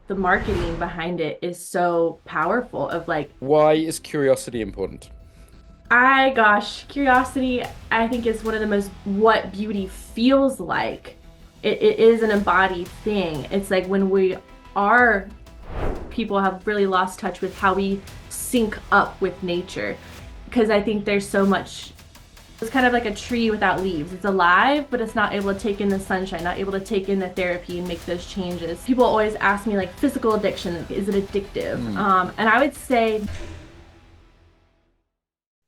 the marketing behind it is so powerful of like, Why is curiosity important? gosh, curiosity, I think is one of the most what beauty feels like. It is an embodied thing. It's like when we are, people have really lost touch with how we sync up with nature. Because I think there's so much, it's kind of like a tree without leaves. It's alive, but it's not able to take in the sunshine, not able to take in the therapy and make those changes. People always ask me, like, physical addiction, is it addictive? Hmm. And I would say,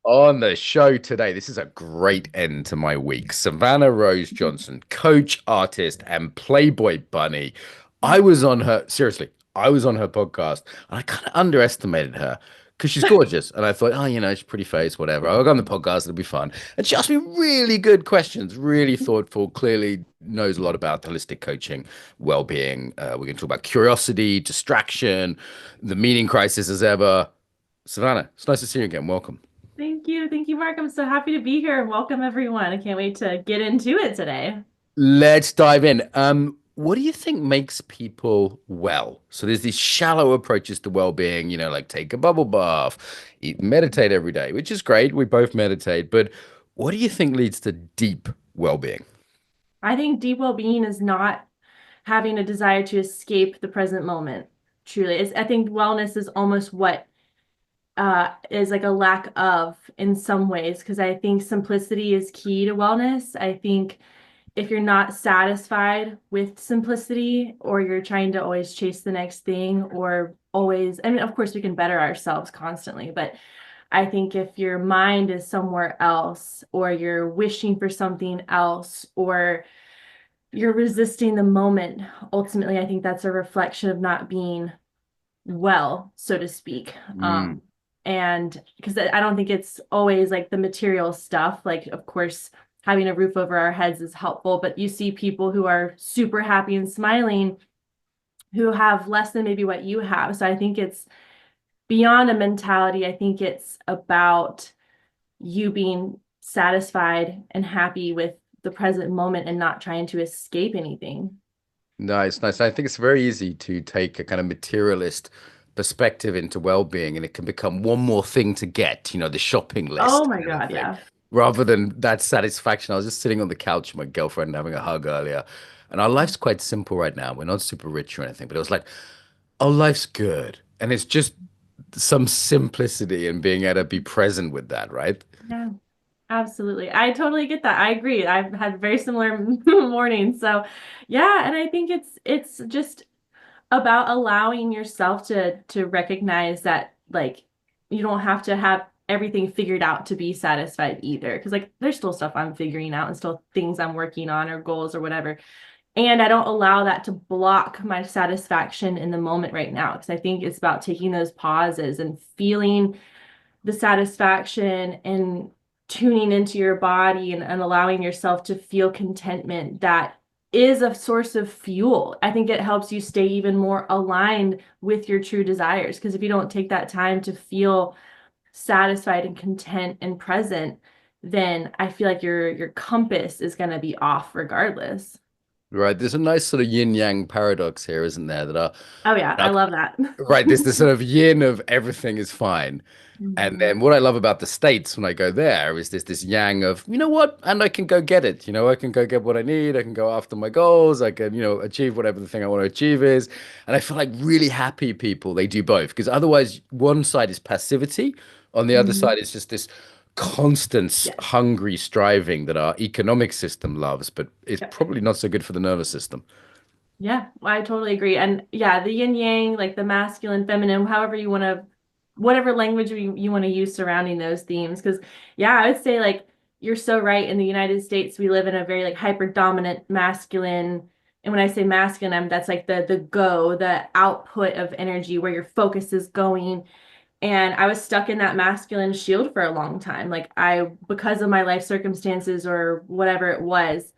On the show today, this is a great end to my week. Savannah Rose Johnson, coach, artist, and Playboy bunny. Seriously, I was on her podcast and I kind of underestimated her because she's gorgeous. And I thought, oh, she's pretty face, whatever. I'll go on the podcast, it'll be fun. And she asked me really good questions, really thoughtful, clearly knows a lot about holistic coaching, well-being. We're going to talk about curiosity, distraction, the meaning crisis as ever. Savannah, it's nice to see you again. Welcome. thank you. Thank you, Mark. I'm so happy to be here and welcome everyone. I can't wait to get into it today. Let's dive in. What do you think makes people well? So there's these shallow approaches to well-being, like take a bubble bath, eat, meditate every day, which is great. We both meditate, but what do you think leads to deep well-being? I think deep well-being is not having a desire to escape the present moment. Truly, I think wellness is almost what is like a lack of in some ways, because I think simplicity is key to wellness. I think if you're not satisfied with simplicity, or you're trying to always chase the next thing, or always, I mean, of course, we can better ourselves constantly, but I think if your mind is somewhere else, or you're wishing for something else, or you're resisting the moment, ultimately, I think that's a reflection of not being well, so to speak. Mm. And because I don't think it's always like the material stuff. Like, of course, having a roof over our heads is helpful, but you see people who are super happy and smiling who have less than maybe what you have. So I think it's beyond a mentality. I think it's about you being satisfied and happy with the present moment and not trying to escape anything. Nice, nice. I think it's very easy to take a kind of materialist perspective into well-being, and it can become one more thing to get, the shopping Oh list my kind of God, thing, yeah. rather than that satisfaction. I was just sitting on the couch with my girlfriend having a hug earlier, and our life's quite simple right now. We're not super rich or anything, but it was like, oh, life's good. And it's just some simplicity in being able to be present with that, right? Yeah. Absolutely. I totally get that. I agree. I've had very similar mornings. So, yeah, and I think it's just about allowing yourself to recognize that, like, you don't have to have everything figured out to be satisfied either. Because, like, there's still stuff I'm figuring out and still things I'm working on, or goals or whatever. And I don't allow that to block my satisfaction in the moment right now, because I think it's about taking those pauses and feeling the satisfaction and tuning into your body, and allowing yourself to feel contentment that is a source of fuel. I think it helps you stay even more aligned with your true desires. Because if you don't take that time to feel satisfied and content and present, then I feel like your compass is going to be off regardless. Right. There's a nice sort of yin yang paradox here, isn't there? Oh yeah, I That love that. right, there's this sort of yin of everything is fine. And Mhm. then what I love about the States when I go there is this yang of, you know what? And I can go get it. I can go get what I need. I can go after my goals. I can, achieve whatever the thing I want to achieve is. And I feel like really happy people, they do both. Because otherwise, one side is passivity. On the other Mhm. side is just this constant, Yes. hungry striving that our economic system loves, but it's Yep. probably not so good for the nervous system. Yeah, I totally agree. And yeah, the yin yang, like the masculine, feminine, however you want to, whatever language you want to use surrounding those themes. Because yeah, I would say like you're so right. In the United States, we live in a very like hyper dominant masculine. And when I say masculine, that's like the output of energy, where your focus is going. And I was stuck in that masculine shield for a long time. Like because of my life circumstances or whatever it was,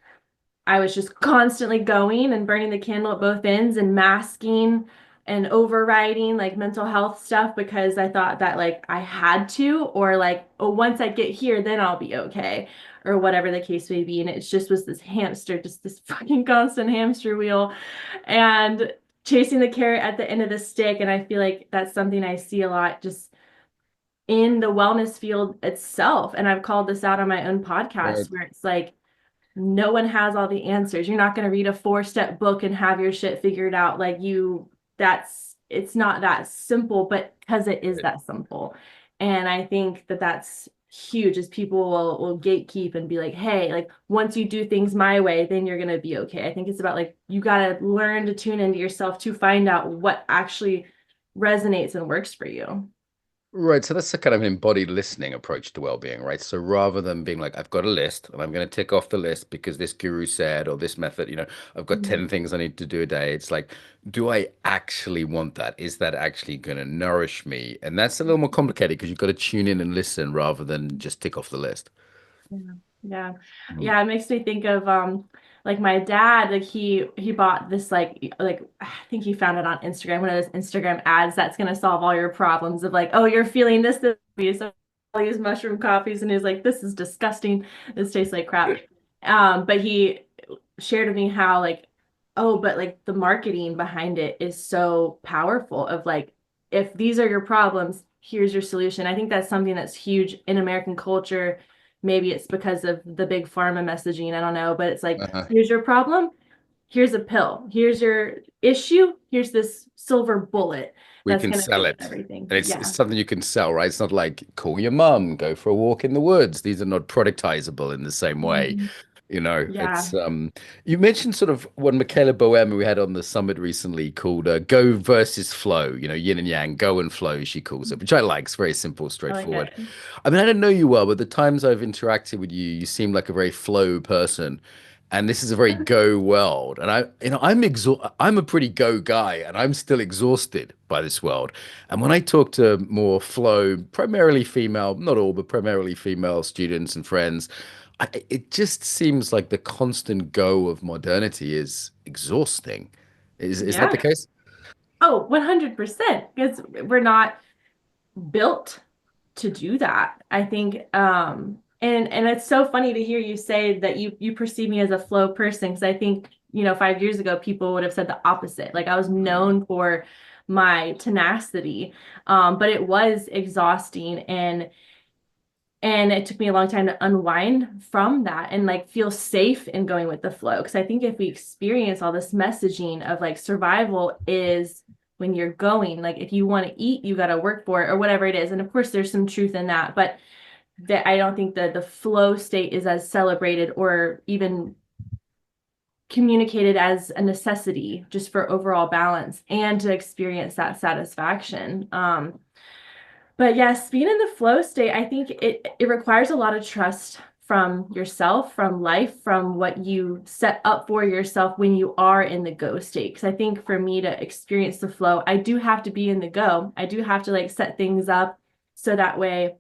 I was just constantly going and burning the candle at both ends and masking and overriding like mental health stuff, because I thought that like I had to, or like, oh, once I get here, then I'll be okay, or whatever the case may be. And it just was this hamster, just this fucking constant hamster wheel. And chasing the carrot at the end of the stick. And I feel like that's something I see a lot just in the wellness field itself. And I've called this out on my own podcast Right. where it's like, no one has all the answers. You're not going to read a 4-step book and have your shit figured out. Like it's not that simple, but because it is that simple. And I think that that's huge is people will gatekeep and be like, hey, like once you do things my way, then you're going to be okay. I think it's about like, you got to learn to tune into yourself to find out what actually resonates and works for you. Right, so that's a kind of embodied listening approach to well-being, right? So rather than being like, I've got a list and I'm going to tick off the list because this guru said, or this method, I've got Mhm. 10 things I need to do a day. It's like, do I actually want that? Is that actually going to nourish me? And that's a little more complicated because you've got to tune in and listen rather than just tick off the list. Yeah. Yeah. Mm. Yeah, it makes me think of like my dad, like he bought this like I think he found it on Instagram, one of those Instagram ads that's gonna solve all your problems of like, oh, you're feeling this, so all these mushroom coffees, and he's like, this is disgusting. This tastes like crap. But he shared with me how like, oh, but like the marketing behind it is so powerful of like, if these are your problems, here's your solution. I think that's something that's huge in American culture. Maybe it's because of the big pharma messaging. I don't know, but it's like, Uh-huh. here's your problem. Here's a pill. Here's your issue. Here's this silver bullet We that's can going to sell fix it. everything. And it's Yeah. something you can sell, right? It's not like call your mum, go for a walk in the woods. These are not productizable in the same way. Mhm. It's Yeah. you mentioned sort of what Michaela Boehm we had on the summit recently called go versus flow, yin and yang, go and flow, she calls it, which I like. It's very simple, I like straightforward. it. I mean, I don't know you well, but the times I've interacted with you, you seem like a very flow person. And this is a very go world. And I'm a pretty go guy and I'm still exhausted by this world. And when I talk to more flow, primarily female, not all, but primarily female students and friends, it just seems like the constant go of modernity is exhausting. Is that the Yeah. case? Oh, 100%. Because we're not built to do that. I think and it's so funny to hear you say that you perceive me as a flow person because I think, 5 years ago people would have said the opposite. Like I was Mm. known for my tenacity. But it was exhausting and it took me a long time to unwind from that and like feel safe in going with the flow. Because I think if we experience all this messaging of like survival is when you're going, like if you want to eat, you got to work for it or whatever it is. And of course, there's some truth in that, but that I don't think that the flow state is as celebrated or even communicated as a necessity just for overall balance and to experience that satisfaction. But yes, being in the flow state, I think it requires a lot of trust from yourself, from life, from what you set up for yourself when you are in the go state. Because I think for me to experience the flow, I do have to be in the go. I do have to like set things up so that way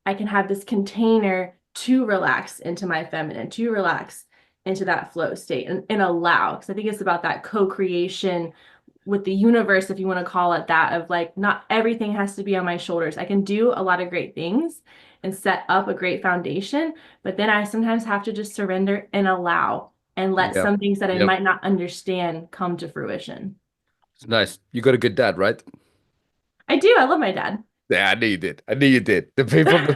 I can have this container to relax into my feminine, to relax into that flow state and allow. Because I think it's about that co-creation with the universe, if you want to call it that, of like, not everything has to be on my shoulders. I can do a lot of great things and set up a great foundation, but then I sometimes have to just surrender and allow and let Yeah. some things that I Yeah. might not understand come to fruition. It's nice. You got a good dad, right? I do. I love my dad. Yeah, I knew you did. I knew you did. The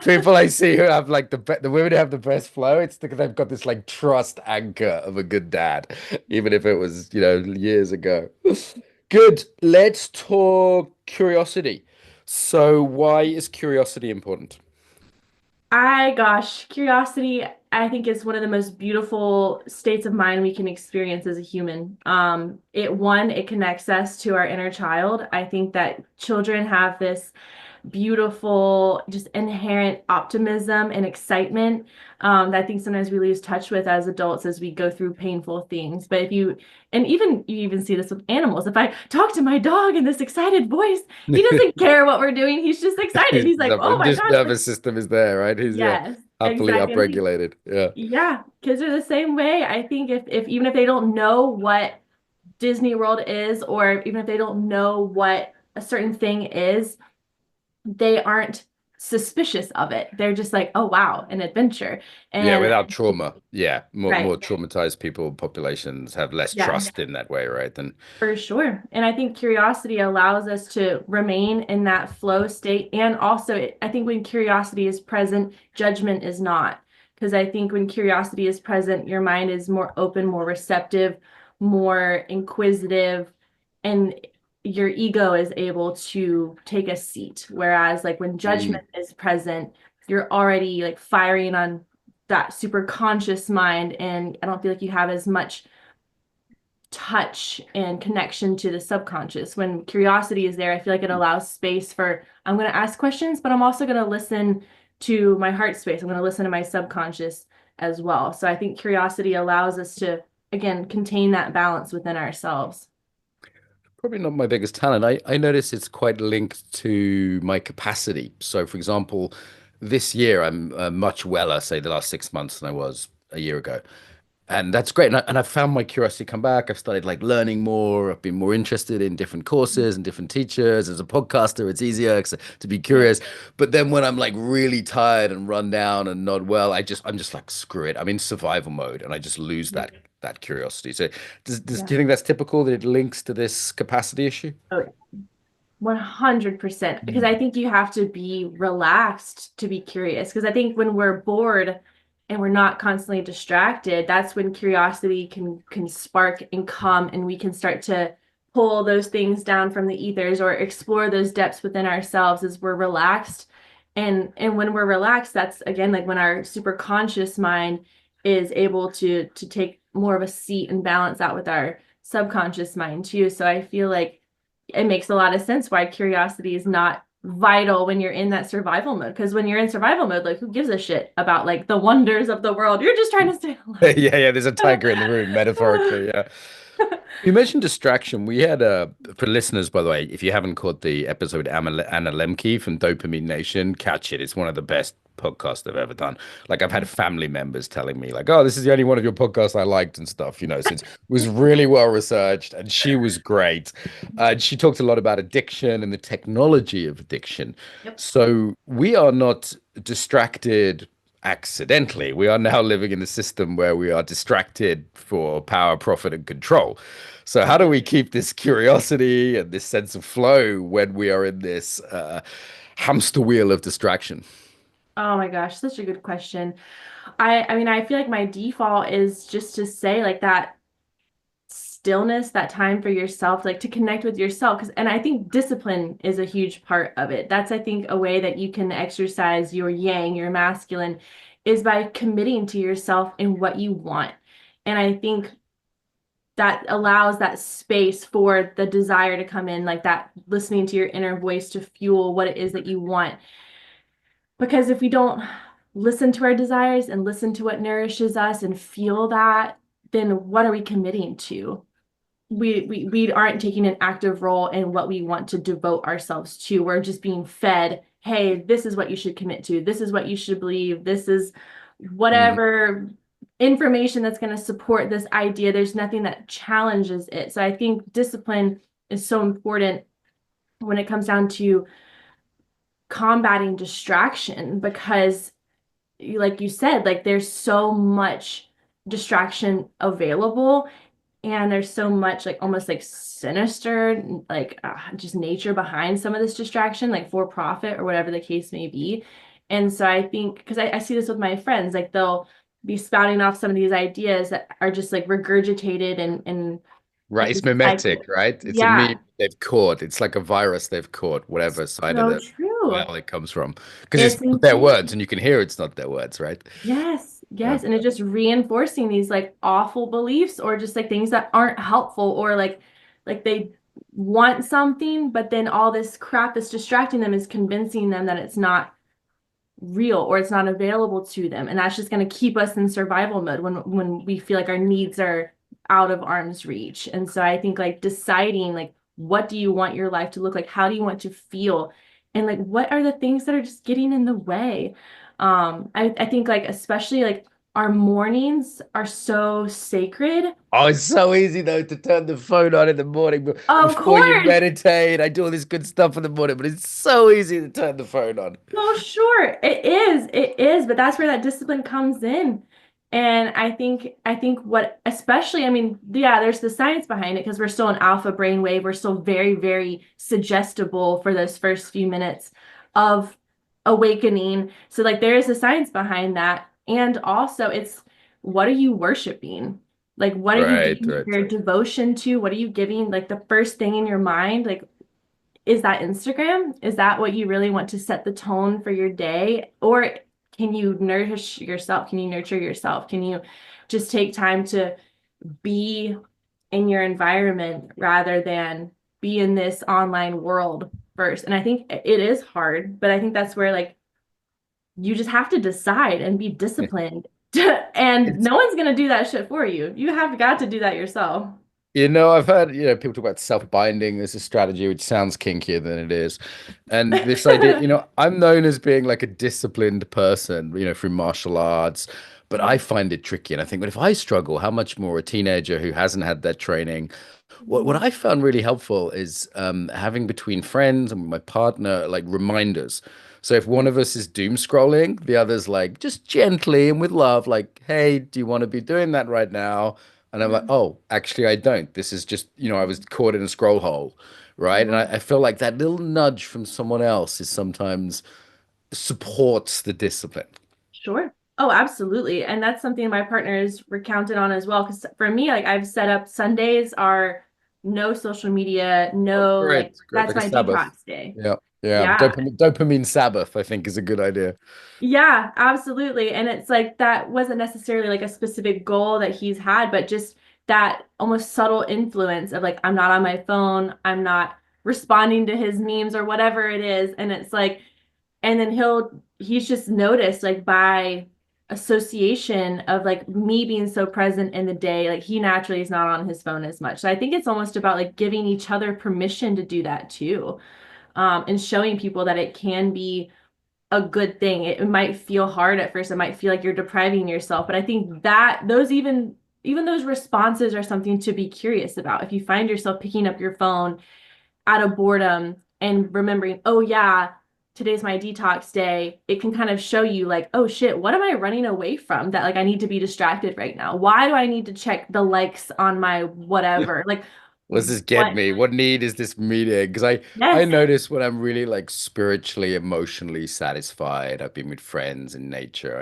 people I see who have like the women who have the best flow, it's because they've got this like trust anchor of a good dad, even if it was, years ago. Good. Let's talk curiosity. So, why is curiosity important? Gosh, curiosity, I think is one of the most beautiful states of mind we can experience as a human. It connects us to our inner child. I think that children have this beautiful, just inherent optimism and excitement that I think sometimes we lose touch with as adults as we go through painful things. But and even you even see this with animals. If I talk to my dog in this excited voice, he doesn't care what we're doing. He's just excited. He's like, oh my Just gosh. nervous system is there, right? He's Yes, happily exactly. And I think, upregulated. Yeah. yeah, kids are the same way. I think if even if they don't know what Disney World is, or even if they don't know what a certain thing is, they aren't suspicious of it. They're just like, oh wow, an adventure. Yeah, And without trauma. Yeah, more right. traumatized people populations have less Yeah. trust in that way, right? Than For sure. And I think curiosity allows us to remain in that flow state. And also, I think when curiosity is present, judgment is not. Because I think when curiosity is present, your mind is more open, more receptive, more inquisitive, and your ego is able to take a seat. Whereas, like when Mm. judgment is present, you're already like firing on that super conscious mind. And I don't feel like you have as much touch and connection to the subconscious. When curiosity is there, I feel like it allows space for I'm going to ask questions, but I'm also going to listen to my heart space. I'm going to listen to my subconscious as well. So I think curiosity allows us to, again, contain that balance within ourselves. Probably not my biggest talent. I notice it's quite linked to my capacity. So, for example, this year I'm much weller, say the last 6 months than I was a year ago. And that's great. And I've found my curiosity come back. I've started like learning more. I've been more interested in different courses and different teachers. As a podcaster, it's easier to be Yeah. curious. But then when I'm like really tired and run down and not well, I'm just like, screw it. I'm in survival mode and I just lose that curiosity. So do Yeah. you think that's typical that it links to this capacity issue? Oh, 100%. Because I Mm. think you have to be relaxed to be curious. Because I think when we're bored and we're not constantly distracted, that's when curiosity can spark and come, and we can start to pull those things down from the ethers or explore those depths within ourselves as we're relaxed. And when we're relaxed, that's again like when our super conscious mind is able to take more of a seat and balance out with our subconscious mind too. So I feel like it makes a lot of sense why curiosity is not vital when you're in that survival mode. Because when you're in survival mode, like who gives a shit about like the wonders of the world? You're just trying to stay alive. Yeah, yeah, there's a tiger in the room, metaphorically. Yeah. You mentioned distraction. We had for listeners, by the way, if you haven't caught the episode Anna Lemke from Dopamine Nation, catch it. It's one of the best podcasts I've ever done. Like I've had family members telling me, like, "Oh, this is the only one of your podcasts I liked," and stuff. So it was really well researched, and she was great. And she talked a lot about addiction and the technology of addiction. Yep. So we are not distracted accidentally. We are now living in a system where we are distracted for power, profit, and control. So, how do we keep this curiosity and this sense of flow when we are in this hamster wheel of distraction? Oh my gosh, such a good question. I mean, I feel like my default is just to say like that stillness, that time for yourself, like to connect with yourself. Because, and I think discipline is a huge part of it. That's, I think, a way that you can exercise your yang, your masculine, is by committing to yourself in what you want. And I think that allows that space for the desire to come in, like that listening to your inner voice to fuel what it is that you want. Because if we don't listen to our desires and listen to what nourishes us and feel that, then what are we committing to? We aren't taking an active role in what we want to devote ourselves to. We're just being fed, hey, this is what you should commit to. This is what you should believe. This is Mhm. whatever information that's going to support this idea. There's nothing that challenges it. So I think discipline is so important when it comes down to combating distraction because like you said, like there's so much distraction available and there's so much like almost like sinister like just nature behind some of this distraction like for profit or whatever the case may be. And so I think because I see this with my friends, like they'll be spouting off some of these ideas that are just like regurgitated and Right, it's recycled. mimetic, right? It's a Yeah, meme they've caught. It's like a virus they've caught, whatever side of so the true. well it comes from, because it's It's not their insane. words, and you can hear it's not their words, right? Yes, Yeah. yes. And it's just reinforcing these like awful beliefs or just like things that aren't helpful or like they want something, but then all this crap that's distracting them is convincing them that it's not real or it's not available to them. And that's just going to keep us in survival mode when we feel like our needs are out of arm's reach. And so I think like deciding like what do you want your life to look like? How do you want to feel? And like what are the things that are just getting in the way? I think like especially like our mornings are so sacred. Oh, it's so easy though to turn the phone on in the morning Of before you course. meditate. I do all this good stuff in the morning, but it's so easy to turn the phone on. Oh, sure. It is, but that's where that discipline comes in. And I think what especially, I mean, yeah, there's the science behind it because we're still an alpha brainwave. We're still very, very suggestible for those first few minutes of awakening. So like there is a science behind that. And also it's what are you worshiping? Like what are you Right, giving right. your devotion to? What are you giving like the first thing in your mind? Like is that Instagram? Is that what you really want to set the tone for your day? Or can you nourish yourself? Can you nurture yourself? Can you just take time to be in your environment rather than be in this online world first? And I think it is hard, but I think that's where like you just have to decide and be disciplined. And It's no one's going to do that shit for you. You have got to do that yourself. I've heard, people talk about self-binding as a strategy, which sounds kinkier than it is. And this idea, I'm known as being like a disciplined person, through martial arts, but I find it tricky. And I think, but if I struggle, how much more a teenager who hasn't had that training? What I found really helpful is having between friends and my partner like reminders. So if one of us is doom scrolling, the other's like just gently and with love, like, "Hey, do you want to be doing that right now?" And I'm like, "Oh, actually, I don't. This is just, I was caught in a scroll hole, right?" And I feel like that little nudge from someone else is sometimes supports the discipline. Sure. Oh, absolutely. And that's something my partner is recounted on as well. Because for me, like I've set up Sundays are no social media, Oh, no, great, like great, that's like a my Sabbath. detox day. Yeah, yeah. Yeah. Dopamine Sabbath, I think, is a good idea. Yeah, absolutely. And it's like that wasn't necessarily like a specific goal that he's had, but just that almost subtle influence of like, I'm not on my phone, I'm not responding to his memes or whatever it is. And it's like, and then he's just noticed like by association of like me being so present in the day, like he naturally is not on his phone as much. So I think it's almost about like giving each other permission to do that too. And showing people that it can be a good thing. It might feel hard at first. It might feel like you're depriving yourself, but I think that those even those responses are something to be curious about. If you find yourself picking up your phone out of boredom and remembering, oh yeah, today's my detox day, it can kind of show you like, oh shit, what am I running away from that like I need to be distracted right now? Why do I need to check the likes on my whatever? Like What does this get what? me? What need is this meeting? Because I Yes. notice when I'm really like spiritually, emotionally satisfied, I've been with friends in nature.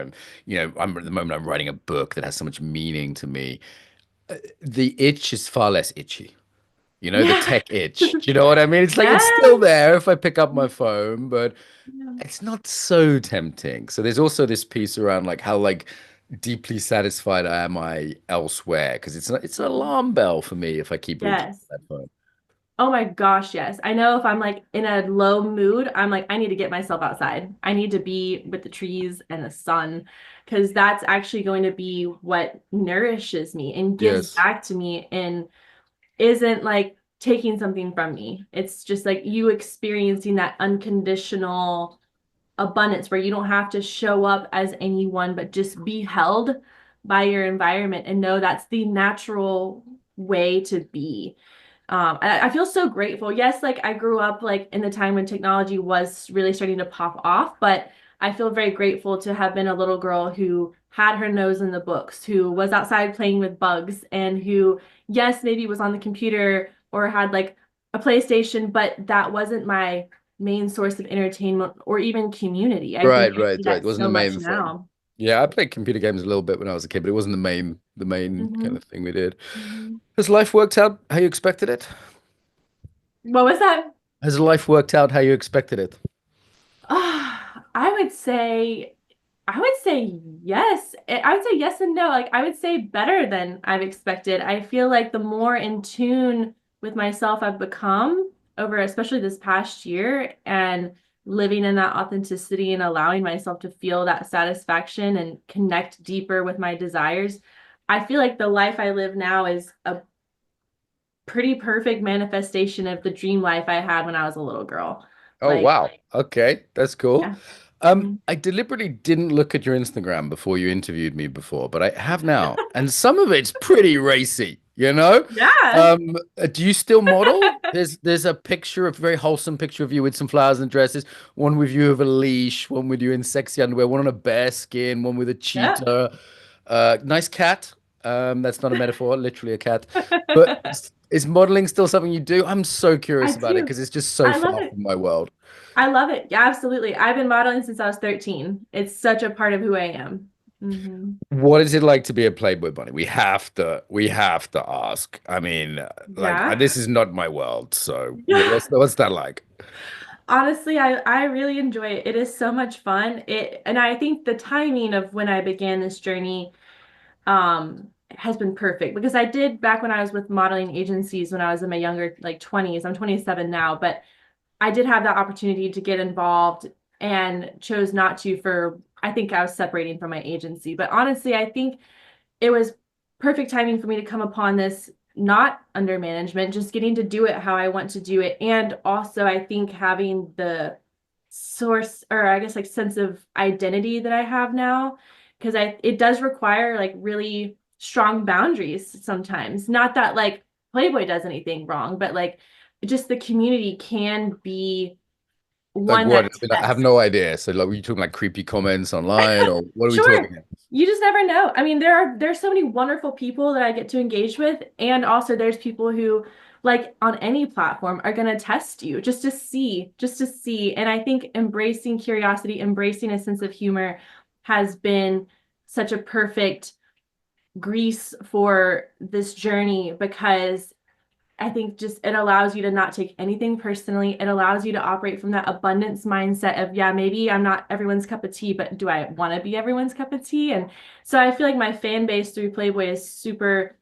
I'm at the moment I'm writing a book that has so much meaning to me. The itch is far less itchy. The Yeah. tech itch. Do you know what I mean? It's like it's still Yes. there if I pick up my phone, but Yeah. it's not so tempting. So there's also this piece around like how like deeply satisfied am I elsewhere? Because it's an alarm bell for me if I keep reaching Yes. for that phone. Oh my gosh, yes. I know if I'm like in a low mood, I'm like, I need to get myself outside. I need to be with the trees and the sun because that's actually going to be what nourishes me and gives Yes. back to me and isn't like taking something from me. It's just like you experiencing that unconditional abundance where you don't have to show up as anyone, but just be held by your environment and know that's the natural way to be. I feel so grateful. Yes, like I grew up like in the time when technology was really starting to pop off, but I feel very grateful to have been a little girl who had her nose in the books, who was outside playing with bugs, and who, yes, maybe was on the computer or had like a PlayStation, but that wasn't my main source of entertainment or even community. I think Right, I see right, right. It that wasn't so the much main thing. now. Yeah, I played computer games a little bit when I was a kid, but it wasn't the main kind Hmm. of thing we did. Hmm. Has life worked out how you expected it? What was that? Has life worked out how you expected it? I would say yes. I would say yes and no. Like I would say better than I've expected. I feel like the more in tune with myself I've become over especially this past year and living in that authenticity and allowing myself to feel that satisfaction and connect deeper with my desires. I feel like the life I live now is a pretty perfect manifestation of the dream life I had when I was a little girl. Oh, Like, wow. Okay, that's cool. yeah. Mhm. I deliberately didn't look at your Instagram before you interviewed me before, but I have now, and some of it's pretty racy, you know? Yeah. Do you still model? There's a picture, a very wholesome picture of you with some flowers and dresses, one with you with a leash, one with you in sexy underwear, one on a bear skin, one with a Yeah. cheetah. Nice cat. That's not a metaphor, literally a cat. But is modeling still something you do? I'm so I curious about it do. because it's just so I love far it. from my world. I love it. Yeah, absolutely. I've been modeling since I was 13. It's such a part of who I am. Hmm. What is it like to be a Playboy bunny? We have to ask. I mean, like Yeah. this is not my world. So what's that like? Honestly, I really enjoy it. It is so much fun. And I think the timing of when I began this journey has been perfect because I did back when I was with modeling agencies when I was in my younger like 20s. I'm 27 now, but I did have that opportunity to get involved and chose not to for I think I was separating from my agency. But honestly, I think it was perfect timing for me to come upon this not under management, just getting to do it how I want to do it. And also, I think having the source or I guess like sense of identity that I have now, because it does require like really strong boundaries sometimes. Not that like Playboy does anything wrong, but like just the community can be Like one what? I that mean, I have tests. no idea. So like, were you talking like creepy comments online, or what are we Sure. talking here? You just never know. I mean, there's so many wonderful people that I get to engage with, and also there's people who, like on any platform, are going to test you just to see. And I think embracing curiosity, embracing a sense of humor has been such a perfect grease for this journey because I think just it allows you to not take anything personally. It allows you to operate from that abundance mindset of, yeah, maybe I'm not everyone's cup of tea, but do I want to be everyone's cup of tea? And so I feel like my fan base through Playboy is super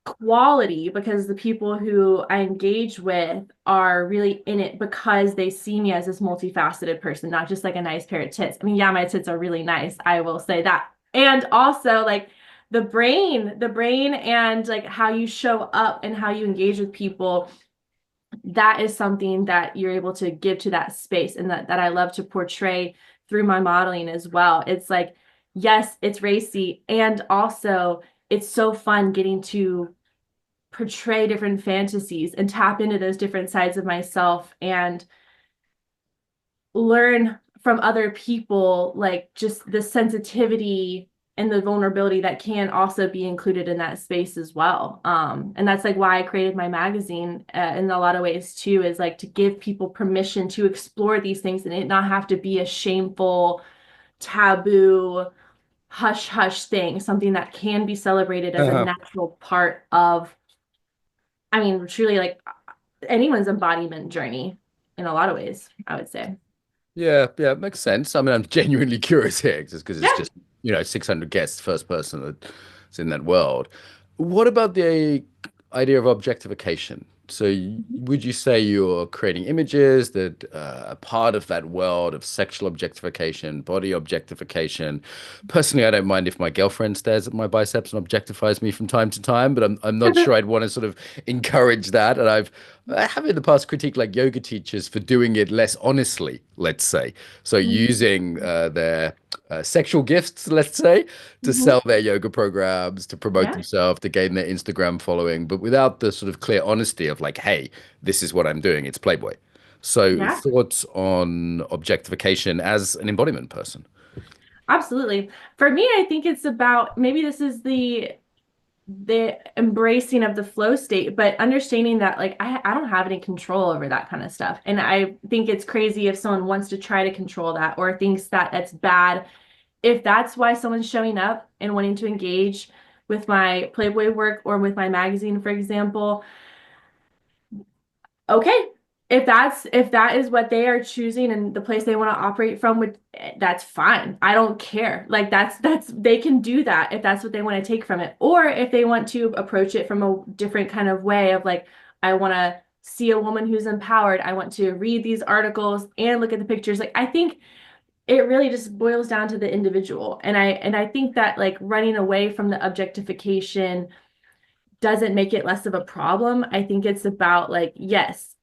quality because the people who I engage with are really in it because they see me as this multifaceted person, not just like a nice pair of tits. I mean, yeah, my tits are really nice. I will say that. And also like the brain and like how you show up and how you engage with people, that is something that you're able to give to that space and that I love to portray through my modeling as well. It's like, yes, it's racy and also it's so fun getting to portray different fantasies and tap into those different sides of myself and learn from other people, like just the sensitivity and the vulnerability that can also be included in that space as well. And that's like why I created my magazine in a lot of ways too, is like to give people permission to explore these things and it not have to be a shameful, taboo, hush hush thing, something that can be celebrated as a Uh-huh. natural part of, I mean, truly like anyone's embodiment journey in a lot of ways, I would say. Yeah, yeah, it makes sense. I mean, I'm genuinely curious here just because it's Yeah. just, 600 guests, first person that's in that world. What about the idea of objectification? So, would you say you're creating images that are part of that world of sexual objectification, body objectification? Personally, I don't mind if my girlfriend stares at my biceps and objectifies me from time to time, but I'm not sure I'd want to sort of encourage that. And I have in the past critiqued like yoga teachers for doing it less honestly, let's say. So using their sexual gifts, let's say, to Mhm. sell their yoga programs, to promote Yeah. themselves, to gain their Instagram following, but without the sort of clear honesty of like, hey, this is what I'm doing. It's Playboy. So Yeah. thoughts on objectification as an embodiment person? Absolutely. For me, I think it's about maybe this is the embracing of the flow state, but understanding that like I don't have any control over that kind of stuff. And I think it's crazy if someone wants to try to control that or thinks that that's bad. If that's why someone's showing up and wanting to engage with my Playboy work or with my magazine, for example, okay, if that is what they are choosing and the place they want to operate from, that's fine. I don't care. Like that's they can do that if that's what they want to take from it, or if they want to approach it from a different kind of way of like, I want to see a woman who's empowered. I want to read these articles and look at the pictures. Like I think it really just boils down to the individual, and I think that like running away from the objectification doesn't make it less of a problem. I think it's about like, yes,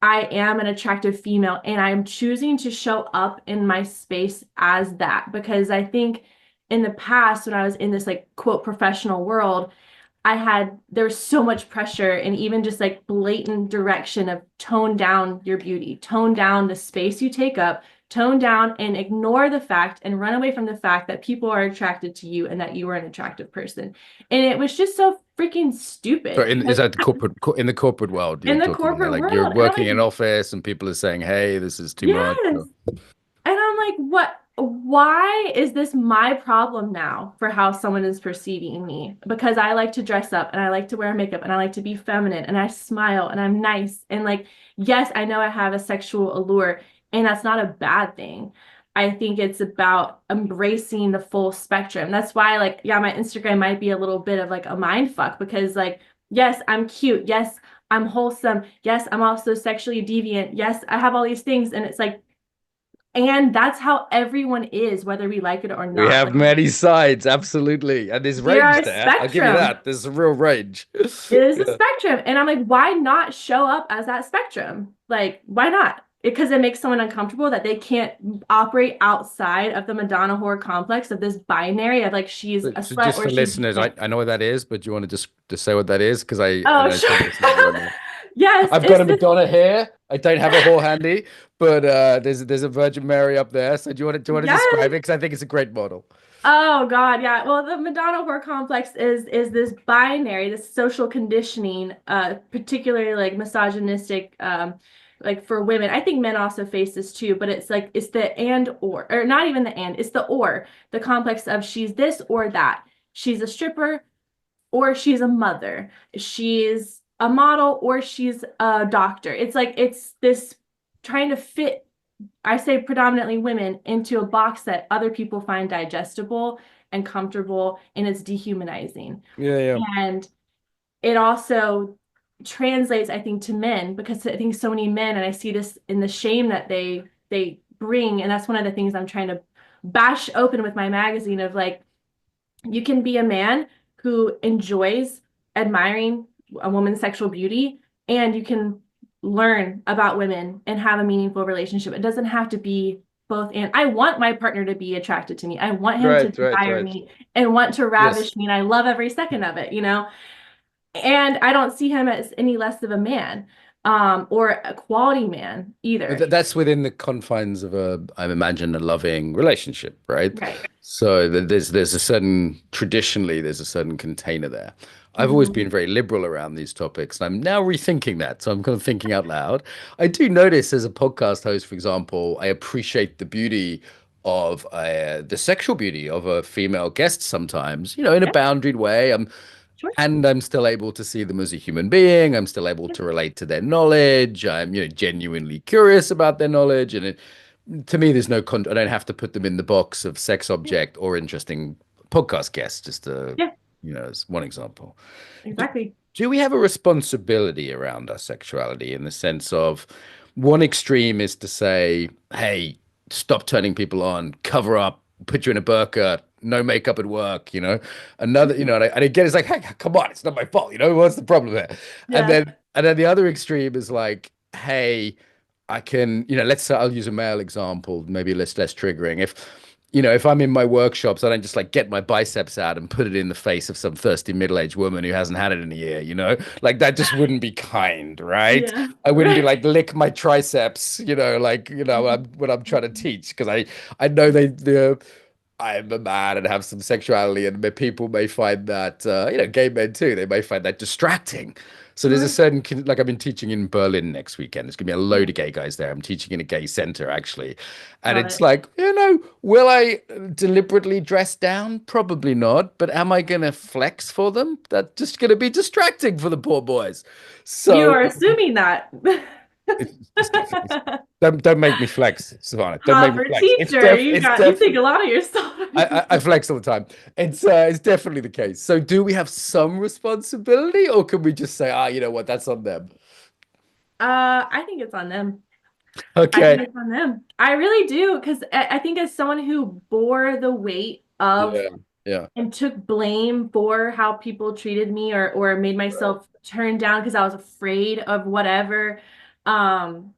I am an attractive female and I'm choosing to show up in my space as that because I think in the past when I was in this like quote professional world, there was so much pressure and even just like blatant direction of tone down your beauty, tone down the space you take up, tone down and ignore the fact and run away from the fact that people are attracted to you and that you are an attractive person. And it was just so freaking So stupid is because that the in the corporate world you're in the talking here? corporate Like you're world, and I'm working like, in office and people are saying, "Hey, this is too much." yes. And I'm like, what? Why is this my problem now for how someone is perceiving me? Because I like to dress up and I like to wear makeup and I like to be feminine and I smile and I'm nice. And like, yes, I know I have a sexual allure and that's not a bad thing. I think it's about embracing the full spectrum. That's why, like, yeah, my Instagram might be a little bit of like a mind fuck because, like, yes, I'm cute. Yes, I'm wholesome. Yes, I'm also sexually deviant. Yes, I have all these things. And it's like, and that's how everyone is, whether we like it or We not. have Like many sides, absolutely. And there's there are range a there. I'll give you spectrum. that. There's a real range. It is a Yeah. spectrum. And I'm like, why not show up as that spectrum? Like, why not? Because it makes someone uncomfortable that they can't operate outside of the Madonna whore complex of this binary of like she's a So slut just or for she listeners, can't. I know what that is, but do you want to just say what that is? Because I Oh, know some sure. listeners won't know. Yes, I've got it's a this. Madonna here. I don't have a whore handy, but there's a Virgin Mary up there. So do you want to describe Yes. it? Because I think it's a great model. Oh God, yeah. Well, the Madonna whore complex is this binary, this social conditioning, particularly like misogynistic, like for women. I think men also face this too, but it's like it's the and or not even the and, it's the or, the complex of she's this or that. She's a stripper or she's a mother. She's a model or she's a doctor. It's like it's this trying to fit I say predominantly women into a box that other people find digestible and comfortable, and it's dehumanizing. Yeah, yeah. And it also translates, I think, to men because I think so many men, and I see this in the shame that they bring, and that's one of the things I'm trying to bash open with my magazine of like you can be a man who enjoys admiring a woman's sexual beauty and you can learn about women and have a meaningful relationship. It doesn't have to be both and. I want my partner to be attracted to me. I want him to Right, right, desire right. me and want to Yes. ravish me. And I love every second of it, you know? And I don't see him as any less of a man or a quality man either. That's within the confines of I imagine, a loving relationship, right? Right. So there's a certain traditionally there's a certain container there. I've always Mhm. been very liberal around these topics, and I'm now rethinking that. So I'm kind of thinking out loud. I do notice as a podcast host, for example, I appreciate the beauty of the sexual beauty of a female guest sometimes, in a Yeah, boundaried way. sure. And I'm still able to see them as a human being. I'm still able Yeah. to relate to their knowledge. I'm, genuinely curious about their knowledge. And to me, there's no I don't have to put them in the box of sex Yeah. object or interesting podcast guest, just Yeah, as one example. Do, exactly. do we have a responsibility around our sexuality in the sense of one extreme is to say, hey, stop turning people on, cover up, put you in a burqa, no makeup at work, Another, and again, it's like, hey, come on, it's not my fault, what's the problem there? And Yeah. then the other extreme is like, hey, I can, let's say I'll use a male example, maybe less triggering. If I'm in my workshops, I don't just like get my biceps out and put it in the face of some thirsty middle-aged woman who hasn't had it in a year, Like that just wouldn't be kind, right? Yeah. I wouldn't be Right. like lick my triceps, like, when I'm trying to teach because I know I'm a man and have some sexuality, and people may find that, gay men too, they may find that distracting. So there's a Sure. certain, like I've been teaching in Berlin next weekend. There's gonna be a load Yeah. of gay guys there. I'm teaching in a gay center actually. And Love it's it. like, will I deliberately dress down? Probably not. But am I gonna flex for them? That's just gonna be distracting for the poor boys. You So are assuming that. don't make me flex, Savannah. Don't make me For flex. teacher, It's you think definitely a lot of yourself. I flex all the time. It's definitely the case. So do we have some responsibility, or can we just say, you know what, that's on them? I think it's on them. I think Okay. it's on them. I really do, because I think as someone who bore the weight of Yeah. Yeah. and took blame for how people treated me or made Right. myself turn down because I was afraid of whatever. Um,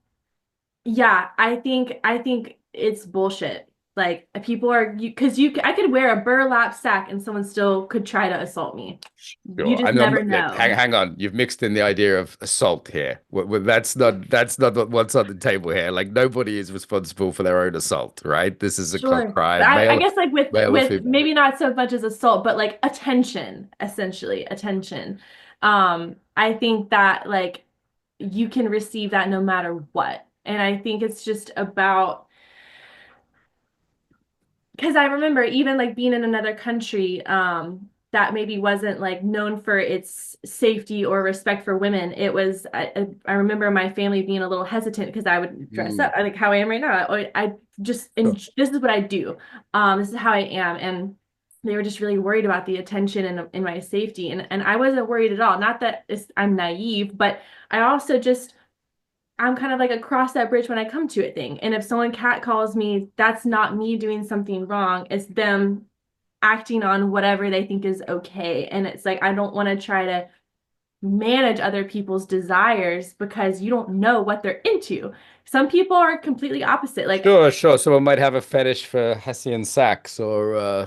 yeah, I think it's bullshit. Like people are you because you I could wear a burlap sack and someone still could try to assault me. You Sure. just I'm never not, know. hang on. You've mixed in the idea of assault here. That's not what's on the table here. Like nobody is responsible for their own assault, right? This is a Sure. But crime, I guess like male or with female. maybe not so much as assault, but like attention, essentially, attention. I think that like you can receive that no matter what. And I think it's just about because I remember even like being in another country, that maybe wasn't like known for its safety or respect for women. It was I remember my family being a little hesitant because I would dress Mm, up, I like how I am right now. I just and sure. this is what I do. This is how I am, and they were just really worried about the attention and my safety, and I wasn't worried at all. Not that I'm naive, but I also just I'm kind of like a cross that bridge when I come to it thing. And if someone catcalls me, that's not me doing something wrong. It's them acting on whatever they think is okay. And it's like, I don't want to try to manage other people's desires because you don't know what they're into. Some people are completely opposite. Like, Sure, sure. Someone might have a fetish for Hessian sax, or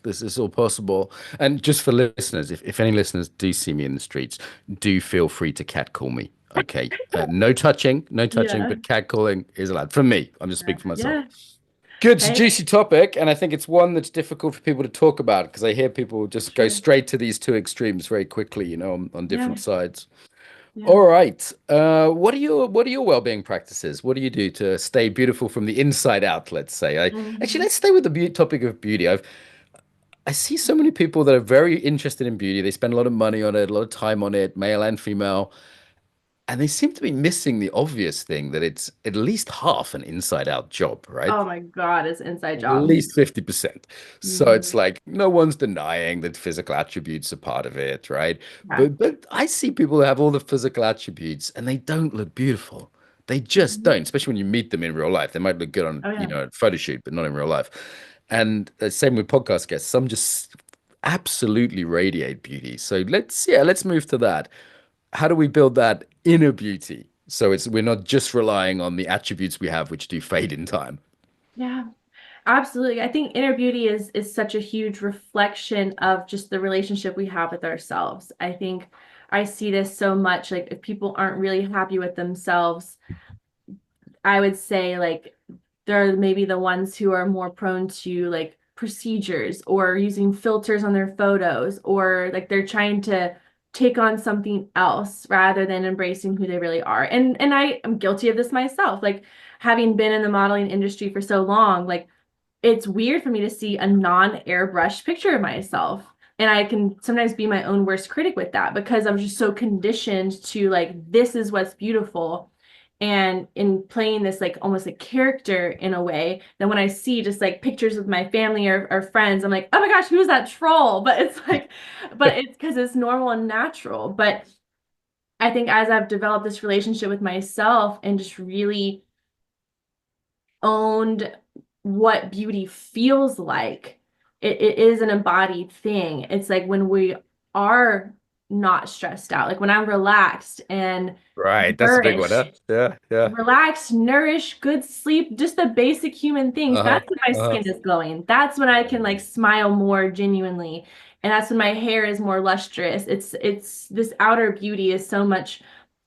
this is all possible. And just for listeners, if any listeners do see me in the streets, do feel free to catcall me. Okay. No touching, no touching, yeah, but catcalling is allowed. For me, I'm just speaking for myself. yeah. Good, it's a Hey, juicy topic, and I think it's one that's difficult for people to talk about because I hear people just go sure. straight to these two extremes very quickly, on different Yeah, sides. yeah. All right. What are your well-being practices? What do you do to stay beautiful from the inside out, let's say? Actually, Mhm. let's stay with the topic of beauty. I see so many people that are very interested in beauty. They spend a lot of money on it, a lot of time on it, male and female, and they seem to be missing the obvious thing that it's at least half an inside out job, right? Oh my God, it's inside At job. least 50%. So it's Mhm. like no one's denying that physical attributes are part of it, right? Yeah. But I see people who have all the physical attributes and they don't look beautiful. They just Mhm. don't, especially when you meet them in real life. They might look good on, Oh yeah. a photo shoot, but not in real life. And same with podcast guests. Some just absolutely radiate beauty. So let's move to that. How do we build that inner beauty? So we're not just relying on the attributes we have, which do fade in time. Yeah. Absolutely. I think inner beauty is such a huge reflection of just the relationship we have with ourselves. I think I see this so much like if people aren't really happy with themselves, I would say like they're maybe the ones who are more prone to like procedures or using filters on their photos or like they're trying to take on something else rather than embracing who they really are. And I am guilty of this myself. Like having been in the modeling industry for so long, like it's weird for me to see a non-airbrush picture of myself. And I can sometimes be my own worst critic with that because I'm just so conditioned to like, this is what's beautiful. And in playing this like almost a character in a way, then when I see just like pictures with my family or friends, I'm like, oh my gosh, who's that troll? But it's like, but it's because it's normal and natural. But I think as I've developed this relationship with myself and just really owned what beauty feels like. It is an embodied thing. It's like when we are not stressed out, like when I'm relaxed and Right, that's a big one, huh? nourished, Yeah, yeah. relaxed, nourished, good sleep, just the basic human things. Uh-huh. That's when my Uh-huh. skin is glowing. That's when I can like smile more genuinely. And that's when my hair is more lustrous. It's this outer beauty is so much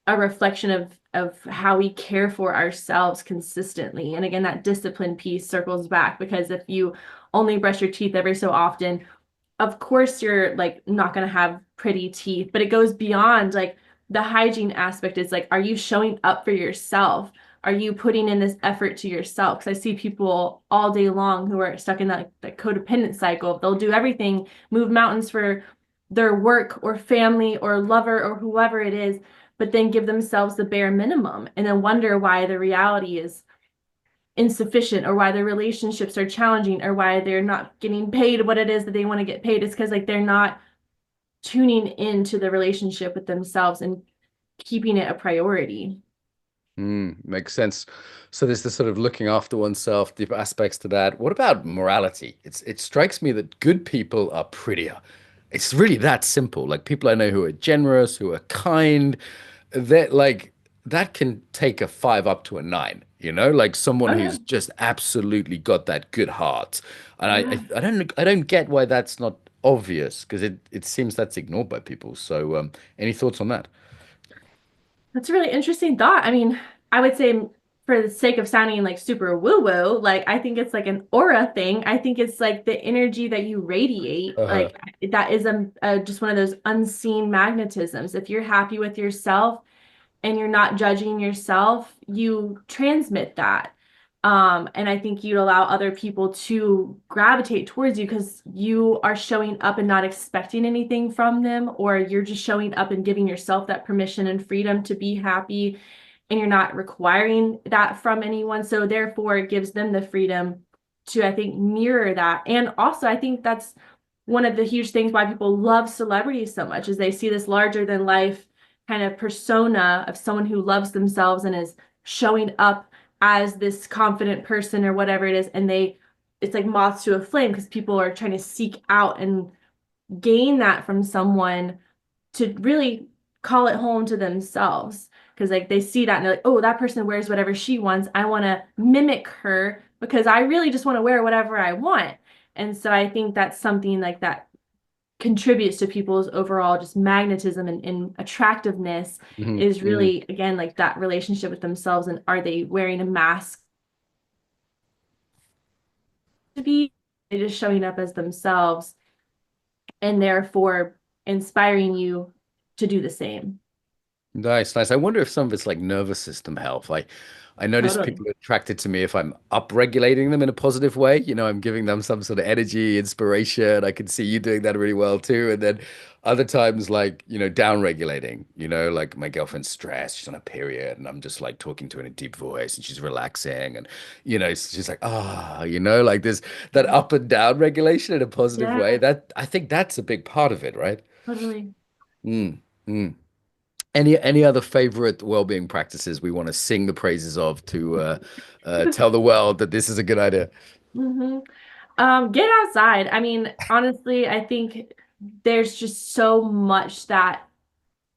a reflection of how we care for ourselves consistently. And again, that discipline piece circles back because if you only brush your teeth every so often, of course you're like not going to have pretty teeth, but it goes beyond like the hygiene aspect is like, are you showing up for yourself? Are you putting in this effort to yourself? Because I see people all day long who are stuck in that codependent cycle. They'll do everything, move mountains for their work or family or lover or whoever it is, but then give themselves the bare minimum and then wonder why the reality is insufficient or why their relationships are challenging or why they're not getting paid what it is that they want to get paid. It's because like they're not tuning into the relationship with themselves and keeping it a priority. Makes sense. So there's this sort of looking after oneself, deep aspects to that. What about morality? It strikes me that good people are prettier. It's really that simple. Like people I know who are generous, who are kind, they're like that can take a five up to a nine, like someone Oh yeah. who's just absolutely got that good heart. And Yeah. I don't get why that's not obvious because it seems that's ignored by people. So any thoughts on that? That's a really interesting thought. I mean, I would say for the sake of sounding like super woo-woo, like I think it's like an aura thing. I think it's like the energy that you radiate, Uh-huh. like that is just one of those unseen magnetisms. If you're happy with yourself, and you're not judging yourself, you transmit that. And I think you'd allow other people to gravitate towards you because you are showing up and not expecting anything from them, or you're just showing up and giving yourself that permission and freedom to be happy, and you're not requiring that from anyone. So therefore, it gives them the freedom to, I think, mirror that. And also, I think that's one of the huge things why people love celebrities so much is they see this larger than life kind of persona of someone who loves themselves and is showing up as this confident person or whatever it is, and it's like moths to a flame because people are trying to seek out and gain that from someone to really call it home to themselves, because like they see that and they're like, oh, that person wears whatever she wants, I want to mimic her because I really just want to wear whatever I want. And so I think that's something like that contributes to people's overall just magnetism and attractiveness, Hmm. is Hmm. really again like that relationship with themselves, and are they wearing a mask to be, they're just showing up as themselves and therefore inspiring you to do the same. Nice, nice. I wonder if some of it's like nervous system health. Like, I notice Totally. people are attracted to me if I'm upregulating them in a positive way. I'm giving them some sort of energy, inspiration. I can see you doing that really well too. And then other times, like, downregulating, like my girlfriend's stressed, she's on a period, and I'm just like talking to her in a deep voice and she's relaxing. And, she's like, like this, that up and down regulation in a positive way. Yeah, That I think that's a big part of it, right? totally. Mm, mm. Any other favorite well-being practices we want to sing the praises of to tell the world that this is a good idea? Hmm. Get outside. I mean, honestly, I think there's just so much that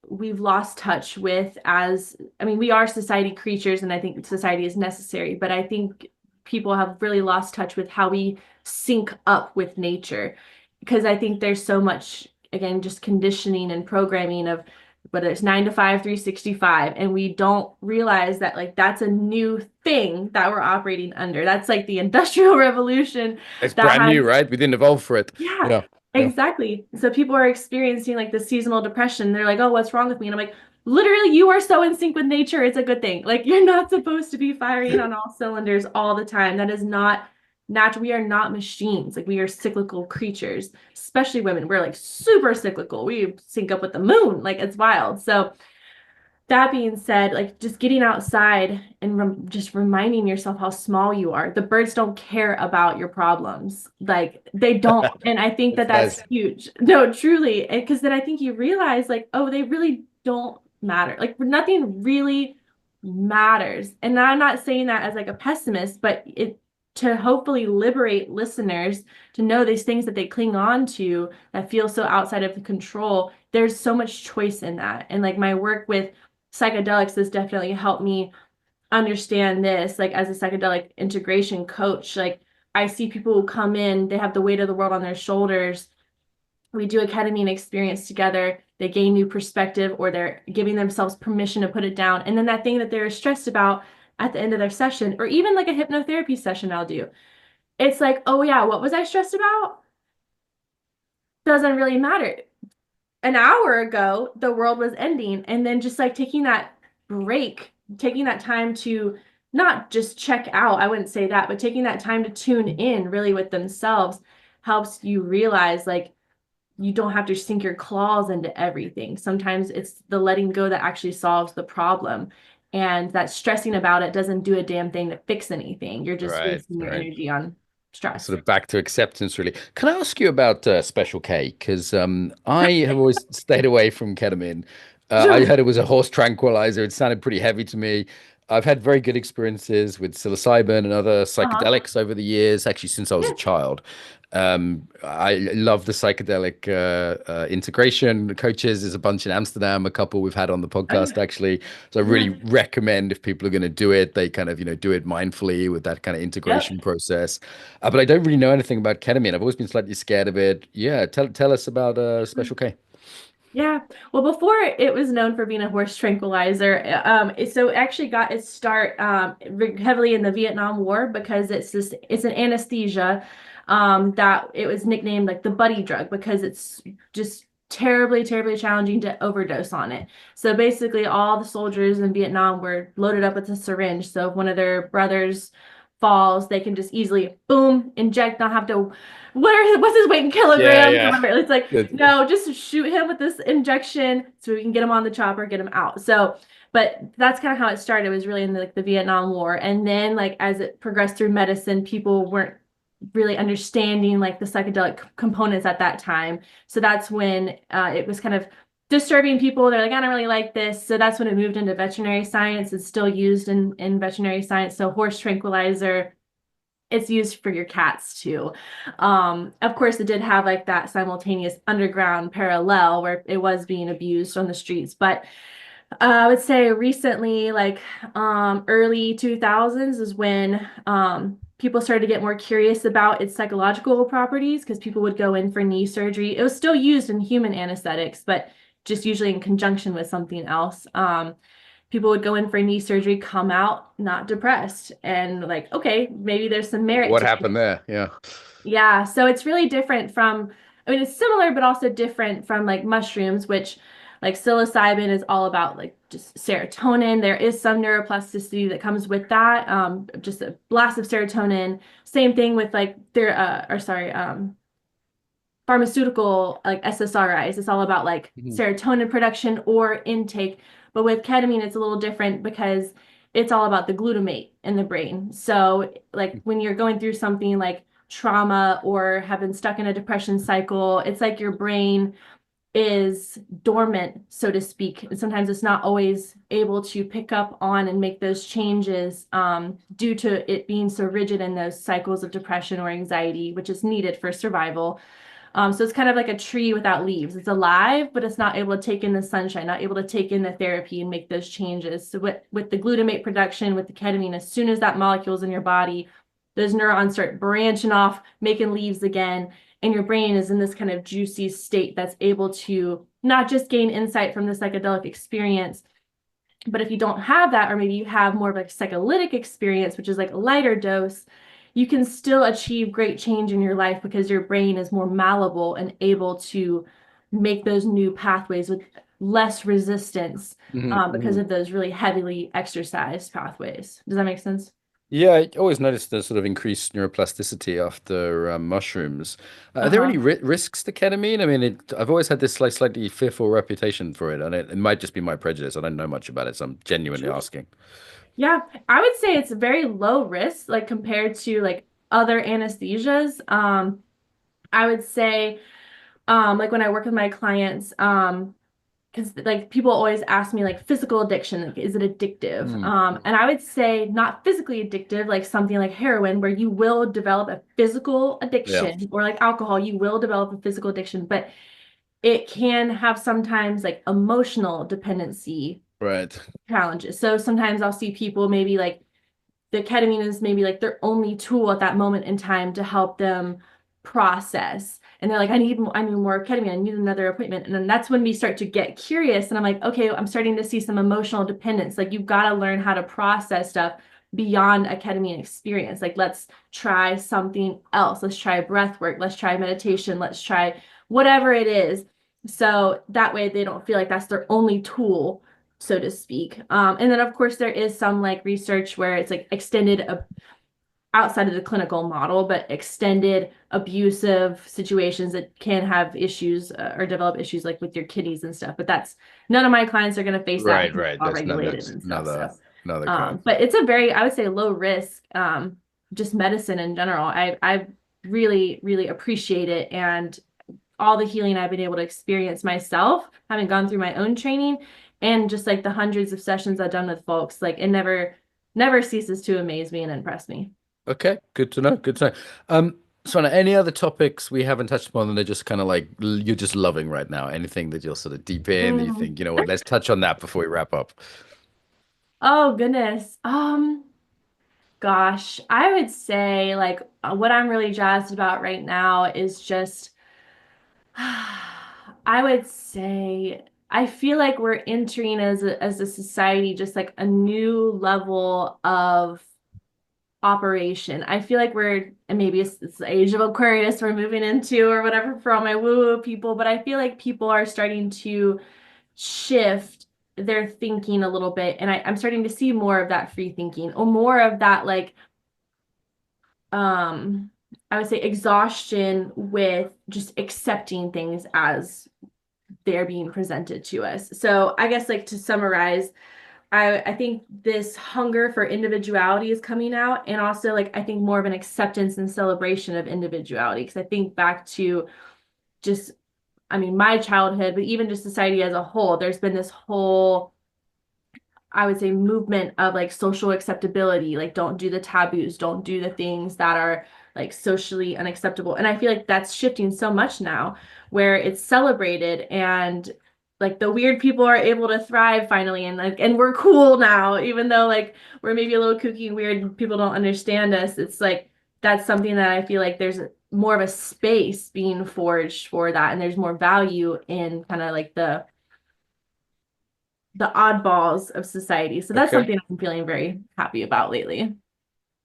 we've lost touch with as, I mean, we are society creatures and I think society is necessary, but I think people have really lost touch with how we sync up with nature, because I think there's so much, again, just conditioning and programming of whether it's 9 to 5, 365, and we don't realize that like that's a new thing that we're operating under. That's like the Industrial Revolution It's that brand has, new, right? We didn't evolve for it. yeah, Yeah, yeah. exactly. So people are experiencing like the seasonal depression. They're like, "Oh, what's wrong with me?" And I'm like, "Literally, you are so in sync with nature. It's a good thing. Like you're not supposed to be firing on all cylinders all the time. That is not natural. We are not machines. Like we are cyclical creatures, especially women. We're like super cyclical. We sync up with the moon. Like it's wild." So that being said, like just getting outside and just reminding yourself how small you are. The birds don't care about your problems. Like they don't. And I think that That's that's nice. huge. No, truly. Because then I think you realize like, oh, they really don't matter. Like nothing really matters. And I'm not saying that as like a pessimist, but it to hopefully liberate listeners to know these things that they cling on to that feel so outside of control. There's so much choice in that. And like my work with psychedelics has definitely helped me understand this. Like as a psychedelic integration coach, like I see people who come in, they have the weight of the world on their shoulders. We do a ketamine experience together. They gain new perspective, or they're giving themselves permission to put it down. And then that thing that they're stressed about at the end of their session, or even like a hypnotherapy session I'll do, it's like, oh yeah, what was I stressed about? Doesn't really matter. An hour ago, the world was ending. And then just like taking that break, taking that time to not just check out, I wouldn't say that, but taking that time to tune in really with themselves helps you realize like you don't have to sink your claws into everything. Sometimes it's the letting go that actually solves the problem. And that stressing about it doesn't do a damn thing to fix anything. You're just Right, wasting your right. energy on stress. Sort of back to acceptance, really. Can I ask you about Special K? Because I have always stayed away from ketamine. I Sure. heard it was a horse tranquilizer. It sounded pretty heavy to me. I've had very good experiences with psilocybin and other Uh-huh. psychedelics over the years, actually since I was a Yeah. child. I love the psychedelic integration coaches. There's a bunch in Amsterdam, a couple we've had on the Oh, podcast yeah. actually. So I really Yeah. recommend if people are going to do it, they kind of, do it mindfully with that kind of Yep. integration process. But I don't really know anything about ketamine. I've always been slightly scared of it. Yeah, tell us about Special K. Yeah. Well, before it was known for being a horse tranquilizer, so it actually got its start heavily in the Vietnam War because it's an anesthesia that it was nicknamed like the buddy drug because it's just terribly, terribly challenging to overdose on it. So basically, all the soldiers in Vietnam were loaded up with a syringe. So if one of their brothers falls, they can just easily boom inject, not have to. What's his weight in Yeah, kilograms? yeah. It's like Good. no, just shoot him with this injection so we can get him on the chopper, get him out. So, but that's kind of how it started. It was really in the Vietnam War. And then like as it progressed through medicine, people weren't really understanding like the psychedelic components at that time. So that's when it was kind of disturbing people. They're like, I don't really like this. So that's when it moved into veterinary science. It's still used in veterinary science. So horse tranquilizer, it's used for your cats too. Of course, it did have like that simultaneous underground parallel where it was being abused on the streets. But I would say recently, like early 2000s, is when people started to get more curious about its psychological properties because people would go in for knee surgery. It was still used in human anesthetics, but just usually in conjunction with something else. People would go in for knee surgery, come out not depressed, and like, okay, maybe there's some merit What to it. happened there? Yeah. Yeah, so it's really different from, I mean, it's similar, but also different from like mushrooms, which like psilocybin is all about like just serotonin. There is some neuroplasticity that comes with that, just a blast of serotonin. Same thing with like pharmaceutical like SSRIs. It's all about like Mhm. serotonin production or intake. But with ketamine, it's a little different because it's all about the glutamate in the brain. So, like when you're going through something like trauma or have been stuck in a depression cycle, it's like your brain is dormant, so to speak. And sometimes it's not always able to pick up on and make those changes due to it being so rigid in those cycles of depression or anxiety, which is needed for survival. So it's kind of like a tree without leaves. It's alive, but it's not able to take in the sunshine, not able to take in the therapy and make those changes. So with the glutamate production, with the ketamine, as soon as that molecule's in your body, those neurons start branching off, making leaves again, and your brain is in this kind of juicy state that's able to not just gain insight from the psychedelic experience, but if you don't have that, or maybe you have more of a psycholytic experience, which is like a lighter dose, you can still achieve great change in your life because your brain is more malleable and able to make those new pathways with less resistance Mhm, because mhm. of those really heavily exercised pathways. Does that make sense? Yeah, I always noticed the sort of increased neuroplasticity after mushrooms. Are there any Uh-huh. ri risks to ketamine? I mean, I've always had this slightly fearful reputation for it, and it might just be my prejudice. I don't know much about it, so I'm genuinely Sure. asking. Yeah, I would say it's very low risk, like compared to like other anesthesias. I would say, like when I work with my clients, because like people always ask me like physical addiction, like, is it addictive? Mm. And I would say not physically addictive, like something like heroin, where you will develop a physical Yeah. addiction, or like alcohol, you will develop a physical addiction, but it can have sometimes like emotional dependency Right. challenges. So sometimes I'll see people maybe like the ketamine is maybe like their only tool at that moment in time to help them process. And they're like, I need more ketamine. I need another appointment. And then that's when we start to get curious. And I'm like, okay, I'm starting to see some emotional dependence. Like you've got to learn how to process stuff beyond a ketamine experience. Like let's try something else. Let's try breath work. Let's try meditation. Let's try whatever it is. So that way they don't feel like that's their only tool, so to speak. And then of course there is some like research where it's like extended outside of the clinical model, but extended abusive situations that can have issues or develop issues like with your kidneys and stuff. But that's none of my clients are going to face that Right, because it's right. all That's not regulated that's and stuff. another So, another kind of but it's a very, I would say, low risk, just medicine in general. I really, really appreciate it and all the healing I've been able to experience myself, having gone through my own training and just like the hundreds of sessions I've done with folks. Like it never never ceases to amaze me and impress me. Okay, good to know. Good to know. So any other topics we haven't touched upon that are just kind of like you're just loving right now? Anything that you're sort of deep in that you Mm. think, you know what, let's touch on that before we wrap up. Oh goodness. Gosh, I would say like what I'm really jazzed about right now is just I would say I feel like we're entering as a society just like a new level of operation. I feel like we're, and maybe it's the age of Aquarius we're moving into or whatever for all my woo-woo people, but I feel like people are starting to shift their thinking a little bit. And I'm starting to see more of that free thinking or more of that like um I would say exhaustion with just accepting things as they're being presented to us. So I guess like to summarize, I think this hunger for individuality is coming out, and also like I think more of an acceptance and celebration of individuality. Because I think back to just, I mean, my childhood, but even just society as a whole, there's been this whole, I would say, movement of like social acceptability, like don't do the taboos, don't do the things that are like socially unacceptable. And I feel like that's shifting so much now where it's celebrated and like the weird people are able to thrive finally and like and we're cool now, even though like we're maybe a little kooky and weird and people don't understand us. It's like that's something that I feel like there's more of a space being forged for that and there's more value in kind of like the oddballs of society. So that's Okay. something I'm feeling very happy about lately.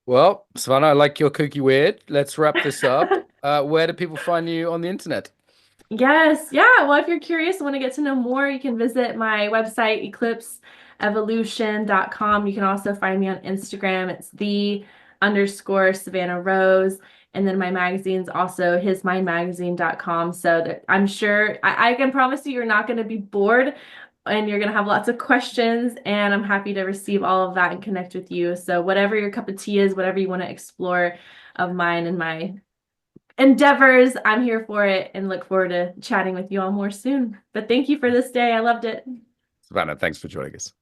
Well, Savannah, I like your kooky weird. Let's wrap this up. Where do people find you on the internet? Yes, yeah. Well, if you're curious and want to get to know more, you can visit my website, eclipseevolution.com. You can also find me on Instagram. It's the underscore Savannah Rose. And then my magazine's also hismindmagazine.com. So that I'm sure I can promise you you're not going to be bored and you're going to have lots of questions. And I'm happy to receive all of that and connect with you. So whatever your cup of tea is, whatever you want to explore of mine and my endeavors. I'm here for it and look forward to chatting with you all more soon. But thank you for this day. I loved it. Savannah, thanks for joining us.